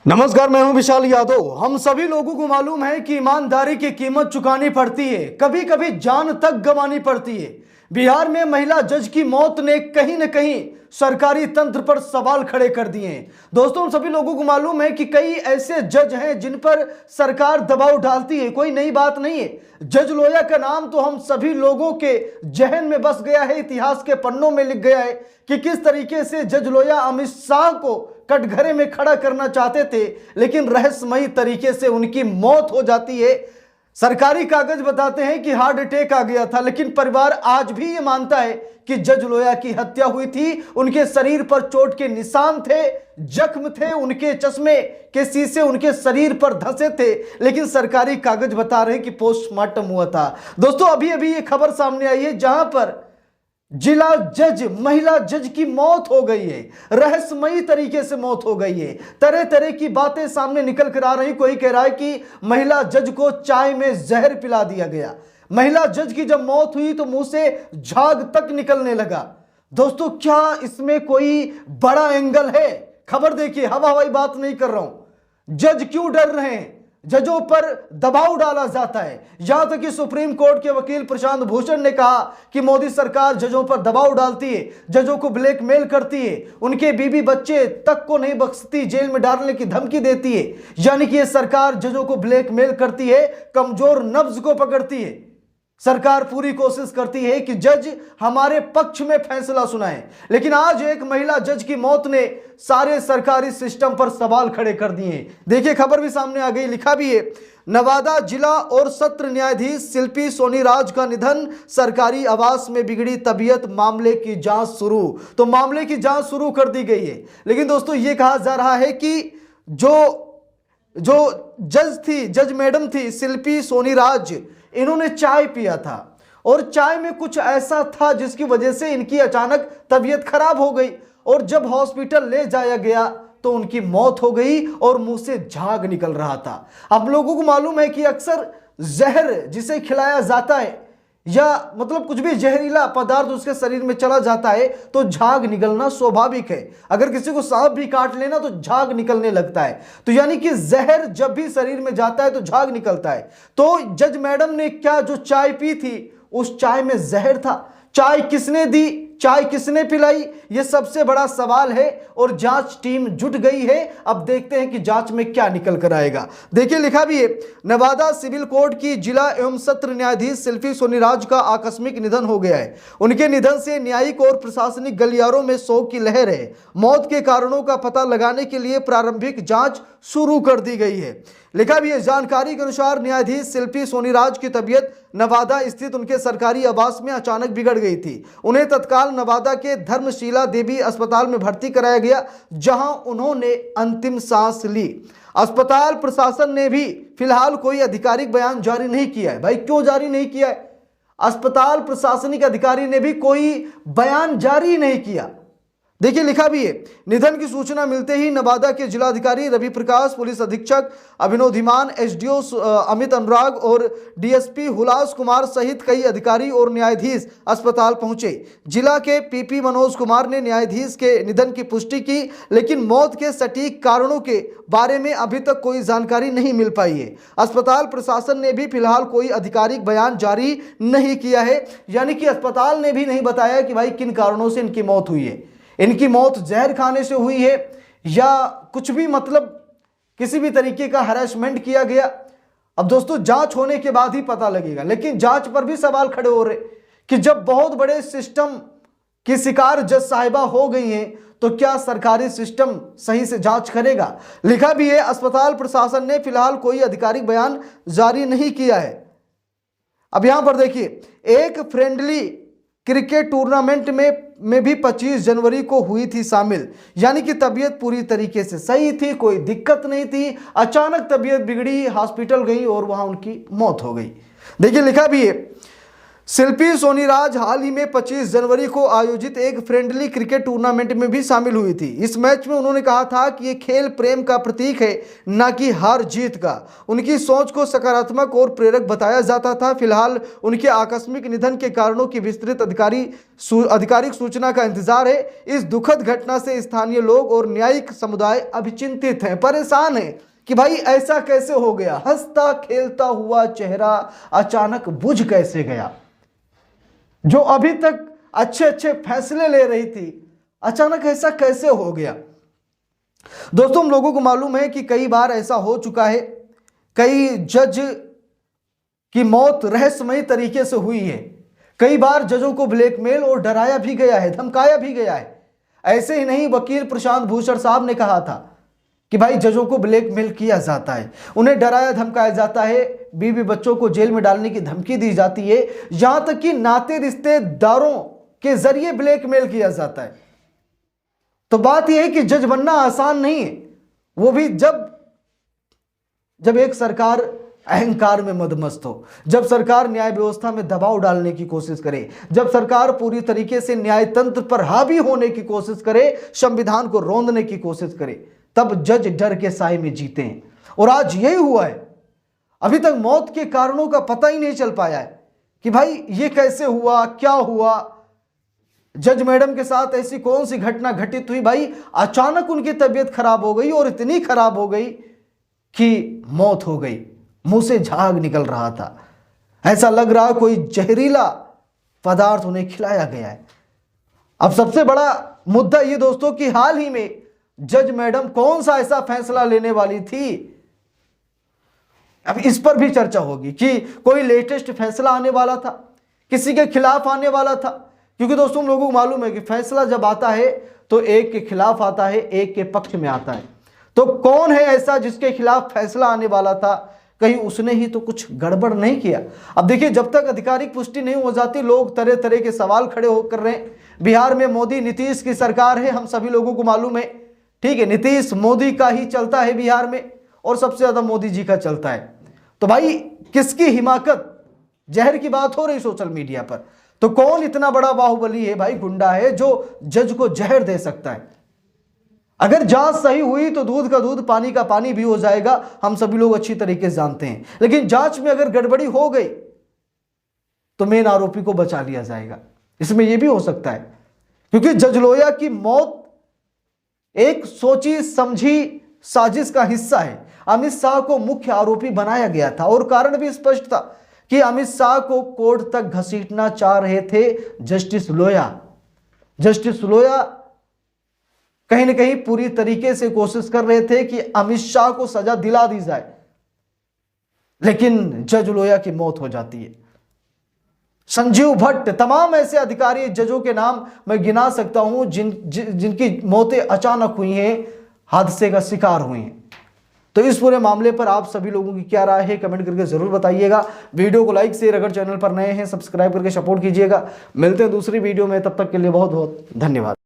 नमस्कार, मैं हूं विशाल यादव। हम सभी लोगों को मालूम है कि ईमानदारी की कीमत चुकानी पड़ती है, कभी कभी जान तक गंवानी पड़ती है। बिहार में महिला जज की मौत ने कहीं न कहीं सरकारी तंत्र पर सवाल खड़े कर दिए हैं। दोस्तों, हम सभी लोगों को मालूम है कि कई ऐसे जज हैं जिन पर सरकार दबाव डालती है, कोई नई बात नहीं है। जज लोया का नाम तो हम सभी लोगों के जहन में बस गया है, इतिहास के पन्नों में लिख गया है कि किस तरीके से जज लोया अमित शाह को कटघरे में खड़ा करना चाहते थे, लेकिन रहस्यमयी तरीके से उनकी मौत हो जाती है। सरकारी कागज बताते हैं कि हार्ट अटैक आ गया था, लेकिन परिवार आज भी ये मानता है कि जज लोया की हत्या हुई थी। उनके शरीर पर चोट के निशान थे, जख्म थे, उनके चश्मे के शीशे उनके शरीर पर धंसे थे, लेकिन सरकारी कागज बता रहे हैं कि पोस्टमार्टम हुआ था। दोस्तों, अभी अभी ये खबर सामने आई है जहां पर जिला जज, महिला जज की मौत हो गई है। रहस्यमयी तरीके से मौत हो गई है। तरह तरह की बातें सामने निकल कर आ रही। कोई कह रहा है कि महिला जज को चाय में जहर पिला दिया गया। महिला जज की जब मौत हुई तो मुंह से झाग तक निकलने लगा। दोस्तों, क्या इसमें कोई बड़ा एंगल है? खबर देखिए, हवा हवाई बात नहीं कर रहा हूं। जज क्यों डर रहे हैं? जजों पर दबाव डाला जाता है। यहां तक कि सुप्रीम कोर्ट के वकील प्रशांत भूषण ने कहा कि मोदी सरकार जजों पर दबाव डालती है, जजों को ब्लैकमेल करती है, उनके बीवी बच्चे तक को नहीं बख्शती, जेल में डालने की धमकी देती है। यानी कि यह सरकार जजों को ब्लैकमेल करती है, कमजोर नब्ज को पकड़ती है। सरकार पूरी कोशिश करती है कि जज हमारे पक्ष में फैसला सुनाए, लेकिन आज एक महिला जज की मौत ने सारे सरकारी सिस्टम पर सवाल खड़े कर दिए। देखिए, खबर भी सामने आ गई, लिखा भी है, नवादा जिला और सत्र न्यायाधीश शिल्पी सोनीराज का निधन, सरकारी आवास में बिगड़ी तबीयत, मामले की जांच शुरू। तो मामले की जांच शुरू कर दी गई है, लेकिन दोस्तों ये कहा जा रहा है कि जो जज थी, जज मैडम थी शिल्पी सोनीराज, इन्होंने चाय पिया था और चाय में कुछ ऐसा था जिसकी वजह से इनकी अचानक तबीयत खराब हो गई और जब हॉस्पिटल ले जाया गया तो उनकी मौत हो गई और मुंह से झाग निकल रहा था। आप लोगों को मालूम है कि अक्सर जहर जिसे खिलाया जाता है या मतलब कुछ भी जहरीला पदार्थ उसके शरीर में चला जाता है तो झाग निकलना स्वाभाविक है। अगर किसी को सांप भी काट लेना तो झाग निकलने लगता है। तो यानी कि जहर जब भी शरीर में जाता है तो झाग निकलता है। तो जज मैडम ने क्या जो चाय पी थी उस चाय में जहर था? चाय किसने दी, चाय किसने पिलाई, यह सबसे बड़ा सवाल है और जांच टीम जुट गई है। अब देखते हैं कि जांच में क्या निकल कर आएगा। देखिए, लिखा भी है, नवादा सिविल कोर्ट की जिला एवं सत्र न्यायाधीश शिल्पी सोनीराज का आकस्मिक निधन हो गया है। उनके निधन से न्यायिक और प्रशासनिक गलियारों में शोक की लहर है। मौत के कारणों का पता लगाने के लिए प्रारंभिक जांच शुरू कर दी गई है। लिखा भी है, जानकारी के अनुसार न्यायाधीश शिल्पी सोनीराज की तबीयत नवादा स्थित उनके सरकारी आवास में अचानक बिगड़ गई थी। उन्हें तत्काल नवादा के धर्मशिला देवी अस्पताल में भर्ती कराया गया, जहां उन्होंने अंतिम सांस ली। अस्पताल प्रशासन ने भी फिलहाल कोई आधिकारिक बयान जारी नहीं किया है। भाई, क्यों जारी नहीं किया है? अस्पताल प्रशासनिक अधिकारी ने भी कोई बयान जारी नहीं किया। देखिए, लिखा भी है, निधन की सूचना मिलते ही नवादा के जिलाधिकारी रवि प्रकाश, पुलिस अधीक्षक अभिनव धीमान, एसडीओ अमित अनुराग और डीएसपी हुलास कुमार सहित कई अधिकारी और न्यायाधीश अस्पताल पहुंचे। जिला के पीपी मनोज कुमार ने न्यायाधीश के निधन की पुष्टि की, लेकिन मौत के सटीक कारणों के बारे में अभी तक कोई जानकारी नहीं मिल पाई है। अस्पताल प्रशासन ने भी फिलहाल कोई आधिकारिक बयान जारी नहीं किया है। यानी कि अस्पताल ने भी नहीं बताया कि भाई किन कारणों से इनकी मौत हुई है। इनकी मौत जहर खाने से हुई है या कुछ भी, मतलब किसी भी तरीके का हैरेसमेंट किया गया। अब दोस्तों, जांच होने के बाद ही पता लगेगा, लेकिन जांच पर भी सवाल खड़े हो रहे कि जब बहुत बड़े सिस्टम की शिकार जज साहिबा हो गई हैं तो क्या सरकारी सिस्टम सही से जांच करेगा? लिखा भी है, अस्पताल प्रशासन ने फिलहाल कोई आधिकारिक बयान जारी नहीं किया है। अब यहां पर देखिए, एक फ्रेंडली क्रिकेट टूर्नामेंट में भी 25 जनवरी को हुई थी शामिल। यानी कि तबीयत पूरी तरीके से सही थी, कोई दिक्कत नहीं थी, अचानक तबीयत बिगड़ी, हॉस्पिटल गई और वहां उनकी मौत हो गई। देखिए, लिखा भी है, शिल्पी सोनीराज हाल ही में 25 जनवरी को आयोजित एक फ्रेंडली क्रिकेट टूर्नामेंट में भी शामिल हुई थी। इस मैच में उन्होंने कहा था कि ये खेल प्रेम का प्रतीक है, न कि हार जीत का। उनकी सोच को सकारात्मक और प्रेरक बताया जाता था। फिलहाल उनके आकस्मिक निधन के कारणों की विस्तृत आधिकारिक सूचना का इंतजार है। इस दुखद घटना से स्थानीय लोग और न्यायिक समुदाय अभी चिंतित हैं, परेशान है कि भाई ऐसा कैसे हो गया। हंसता खेलता हुआ चेहरा अचानक बुझ कैसे गया। जो अभी तक अच्छे अच्छे फैसले ले रही थी, अचानक ऐसा कैसे हो गया। दोस्तों, हम लोगों को मालूम है कि कई बार ऐसा हो चुका है। कई जज की मौत रहस्यमयी तरीके से हुई है। कई बार जजों को ब्लैकमेल और डराया भी गया है, धमकाया भी गया है। ऐसे ही नहीं, वकील प्रशांत भूषण साहब ने कहा था कि भाई जजों को ब्लैकमेल किया जाता है, उन्हें डराया धमकाया जाता है, बीवी बच्चों को जेल में डालने की धमकी दी जाती है, यहां तक कि नाते रिश्तेदारों के जरिए ब्लैकमेल किया जाता है। तो बात यह है कि जज बनना आसान नहीं है, वो भी जब एक सरकार अहंकार में मदमस्त हो, जब सरकार न्याय व्यवस्था में दबाव डालने की कोशिश करे, जब सरकार पूरी तरीके से न्याय तंत्र पर हावी होने की कोशिश करे, संविधान को रौंदने की कोशिश करे, तब जज डर के साए में जीते हैं। और आज यही हुआ है। अभी तक मौत के कारणों का पता ही नहीं चल पाया है कि भाई ये कैसे हुआ, क्या हुआ। जज मैडम के साथ ऐसी कौन सी घटना घटित हुई, भाई अचानक उनकी तबीयत खराब हो गई और इतनी खराब हो गई कि मौत हो गई। मुंह से झाग निकल रहा था, ऐसा लग रहा कोई जहरीला पदार्थ उन्हें खिलाया गया है। अब सबसे बड़ा मुद्दा ये दोस्तों कि हाल ही में जज मैडम कौन सा ऐसा फैसला लेने वाली थी, अब इस पर भी चर्चा होगी कि कोई लेटेस्ट फैसला आने वाला था, किसी के खिलाफ आने वाला था। क्योंकि दोस्तों, हम लोगों को मालूम है कि फैसला जब आता है तो एक के खिलाफ आता है, एक के पक्ष में आता है। तो कौन है ऐसा जिसके खिलाफ फैसला आने वाला था, कहीं उसने ही तो कुछ गड़बड़ नहीं किया। अब देखिए, जब तक आधिकारिक पुष्टि नहीं हो जाती, लोग तरह तरह के सवाल खड़े होकर रहे हैं। बिहार में मोदी नीतीश की सरकार है, हम सभी लोगों को मालूम है, ठीक है। नीतीश मोदी का ही चलता है बिहार में, और सबसे ज्यादा मोदी जी का चलता है। तो भाई किसकी हिमाकत, जहर की बात हो रही सोशल मीडिया पर, तो कौन इतना बड़ा बाहुबली है भाई, गुंडा है जो जज को जहर दे सकता है। अगर जांच सही हुई तो दूध का दूध पानी का पानी भी हो जाएगा, हम सभी लोग अच्छी तरीके से जानते हैं। लेकिन जांच में अगर गड़बड़ी हो गई तो मेन आरोपी को बचा लिया जाएगा। इसमें यह भी हो सकता है क्योंकि जज लोया की मौत एक सोची समझी साजिश का हिस्सा है। अमित शाह को मुख्य आरोपी बनाया गया था और कारण भी स्पष्ट था कि अमित शाह को कोर्ट तक घसीटना चाह रहे थे जस्टिस लोया। जस्टिस लोया कहीं ना कहीं पूरी तरीके से कोशिश कर रहे थे कि अमित शाह को सजा दिला दी जाए, लेकिन जज लोया की मौत हो जाती है। संजीव भट्ट, तमाम ऐसे अधिकारी जजों के नाम मैं गिना सकता हूं जिनकी मौतें अचानक हुई हैं, हादसे का शिकार हुई हैं। तो इस पूरे मामले पर आप सभी लोगों की क्या राय है, कमेंट करके जरूर बताइएगा। वीडियो को लाइक शेयर, अगर चैनल पर नए हैं सब्सक्राइब करके सपोर्ट कीजिएगा। मिलते हैं दूसरी वीडियो में, तब तक के लिए बहुत बहुत धन्यवाद।